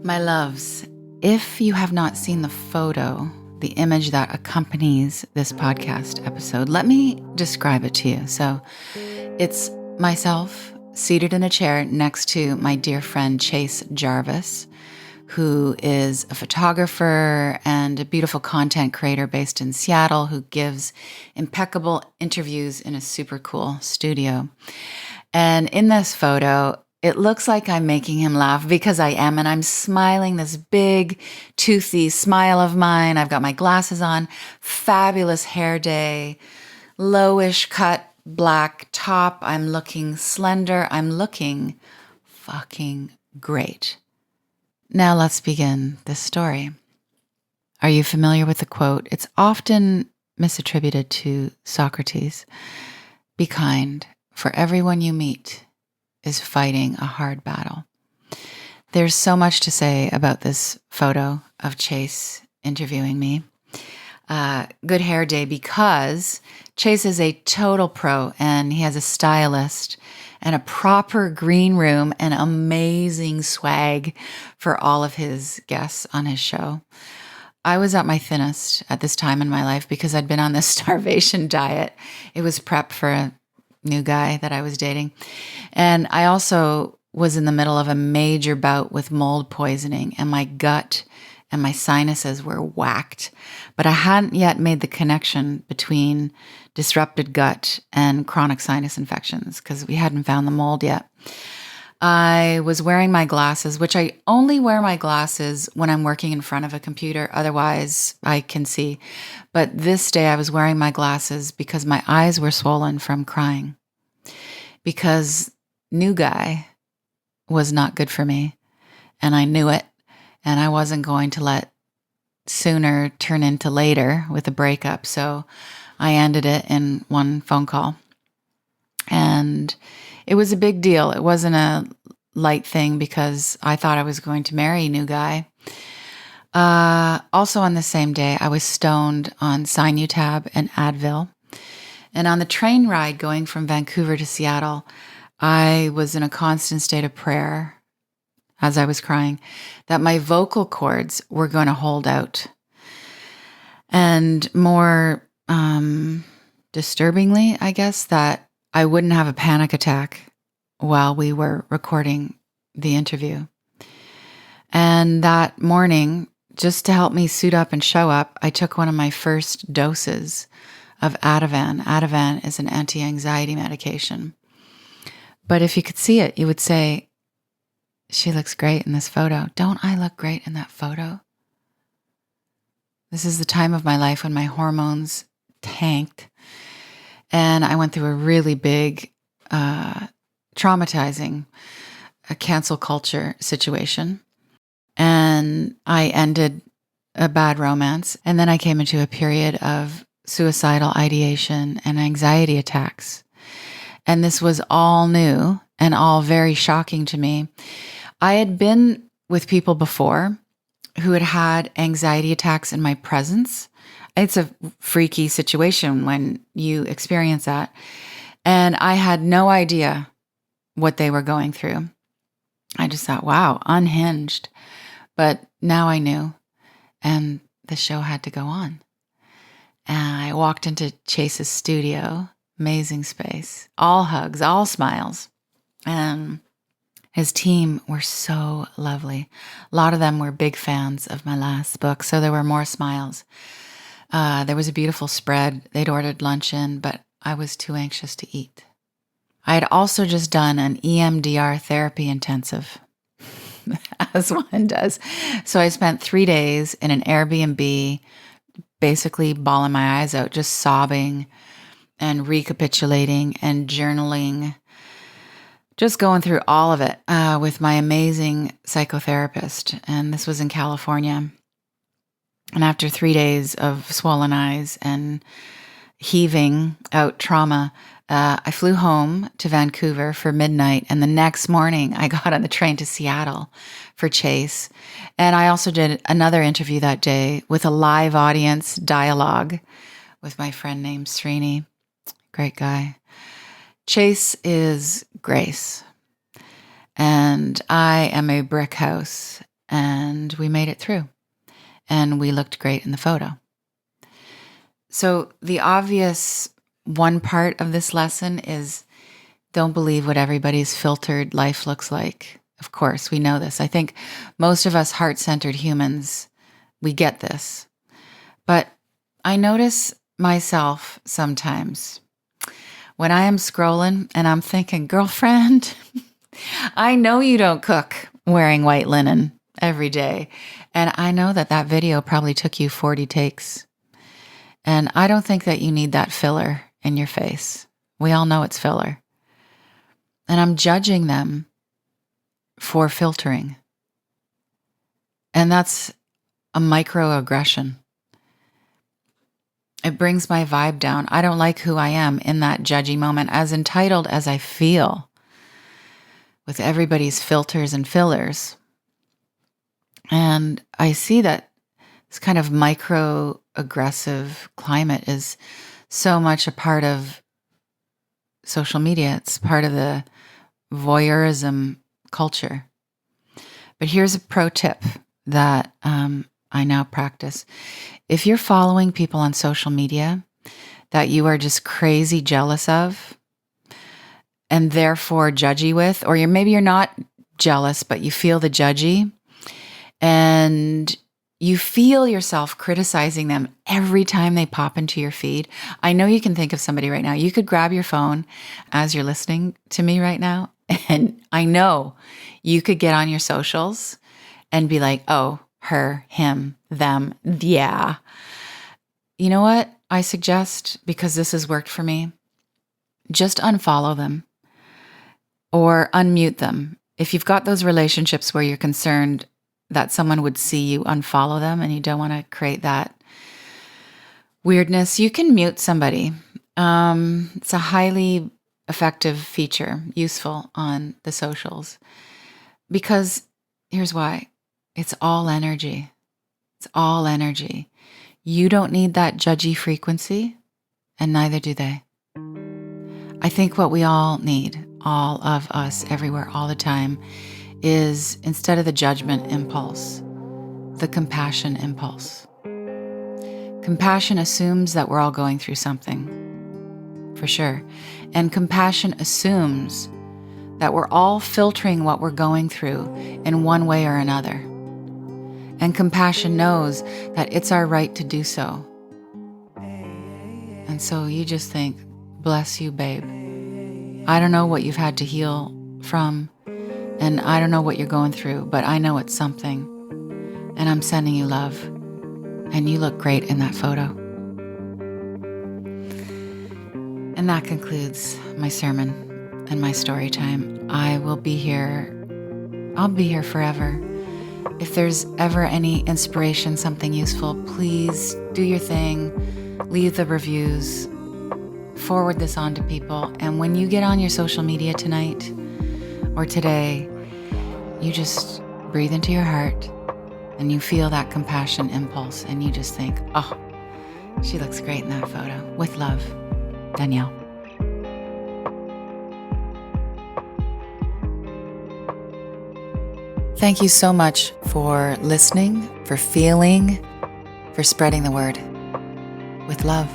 My loves, if you have not seen the photo, the image that accompanies this podcast episode, let me describe it to you. So it's myself seated in a chair next to my dear friend Chase Jarvis, who is a photographer and a beautiful content creator based in Seattle who gives impeccable interviews in a super cool studio. And in this photo, it looks like I'm making him laugh because I am, and I'm smiling this big, toothy smile of mine. I've got my glasses on, fabulous hair day, lowish cut black top. I'm looking slender. I'm looking fucking great. Now let's begin this story. Are you familiar with the quote? It's often misattributed to Socrates. Be kind, for everyone you meet is fighting a hard battle. There's so much to say about this photo of Chase interviewing me. Good hair day because Chase is a total pro and he has a stylist and a proper green room and amazing swag for all of his guests on his show. I was at my thinnest at this time in my life because I'd been on this starvation diet. It was prep for a new guy that I was dating. And I also was in the middle of a major bout with mold poisoning, and my gut and my sinuses were whacked. But I hadn't yet made the connection between disrupted gut and chronic sinus infections because we hadn't found the mold yet. I was wearing my glasses, which I only wear my glasses when I'm working in front of a computer. Otherwise, I can see. But this day I was wearing my glasses because my eyes were swollen from crying. Because new guy was not good for me. And I knew it. And I wasn't going to let sooner turn into later with a breakup. So I ended it in one phone call. And it was a big deal. It wasn't a light thing because I thought I was going to marry a new guy. Also on the same day, I was stoned on Sinutab and Advil. And on the train ride going from Vancouver to Seattle, I was in a constant state of prayer as I was crying that my vocal cords were going to hold out. And more disturbingly, I guess, that I wouldn't have a panic attack while we were recording the interview. And that morning, just to help me suit up and show up, I took one of my first doses of Ativan. Ativan is an anti-anxiety medication. But if you could see it, you would say, she looks great in this photo. Don't I look great in that photo? This is the time of my life when my hormones tanked. And I went through a really big, traumatizing cancel culture situation. And I ended a bad romance. And then I came into a period of suicidal ideation and anxiety attacks. And this was all new and all very shocking to me. I had been with people before who had had anxiety attacks in my presence. It's a freaky situation when you experience that. And I had no idea what they were going through. I just thought, wow, unhinged. But now I knew. And the show had to go on. And I walked into Chase's studio, amazing space, all hugs, all smiles. And his team were so lovely. A lot of them were big fans of my last book, so there were more smiles. There was a beautiful spread. They'd ordered lunch in, but I was too anxious to eat. I had also just done an EMDR therapy intensive, as one does. So I spent 3 days in an Airbnb, basically bawling my eyes out, just sobbing and recapitulating and journaling, just going through all of it with my amazing psychotherapist. And this was in California. And after 3 days of swollen eyes and heaving out trauma, I flew home to Vancouver for midnight. And the next morning, I got on the train to Seattle for Chase. And I also did another interview that day with a live audience dialogue with my friend named Srini. Great guy. Chase is Grace. And I am a brick house. and we made it through, and we looked great in the photo. So the obvious one part of this lesson is don't believe what everybody's filtered life looks like. Of course, we know this. I think most of us heart-centered humans, we get this. But I notice myself sometimes when I am scrolling and I'm thinking, girlfriend, I know you don't cook wearing white linen every day. And I know that video probably took you 40 takes. And I don't think that you need that filler in your face. We all know it's filler. And I'm judging them for filtering. And that's a microaggression. It brings my vibe down. I don't like who I am in that judgy moment, as entitled as I feel with everybody's filters and fillers. And I see that this kind of microaggressive climate is so much a part of social media. It's part of the voyeurism culture. But here's a pro tip that I now practice. If you're following people on social media that you are just crazy jealous of and therefore judgy with, or maybe you're not jealous, but you feel the judgy and you feel yourself criticizing them every time they pop into your feed. I know you can think of somebody right now. You could grab your phone as you're listening to me right now, and I know you could get on your socials and be like, oh, her, him, them, yeah. You know what I suggest, because this has worked for me? Just unfollow them or unmute them. If you've got those relationships where you're concerned that someone would see you unfollow them and you don't want to create that weirdness, you can mute somebody. It's a highly effective feature, useful on the socials, because here's why. It's all energy. It's all energy. You don't need that judgy frequency, and neither do they. I think what we all need, all of us, everywhere, all the time, is instead of the judgment impulse, the compassion impulse. Compassion assumes that we're all going through something, for sure. And compassion assumes that we're all filtering what we're going through in one way or another. And compassion knows that it's our right to do so. And so you just think, bless you, babe. I don't know what you've had to heal from, and I don't know what you're going through, but I know it's something. And I'm sending you love. And you look great in that photo. And that concludes my sermon and my story time. I will be here. I'll be here forever. If there's ever any inspiration, something useful, please do your thing. Leave the reviews. Forward this on to people. And when you get on your social media tonight or today, you just breathe into your heart and you feel that compassion impulse and you just think, oh, she looks great in that photo. With love, Danielle. Thank you so much for listening, for feeling, for spreading the word. With love.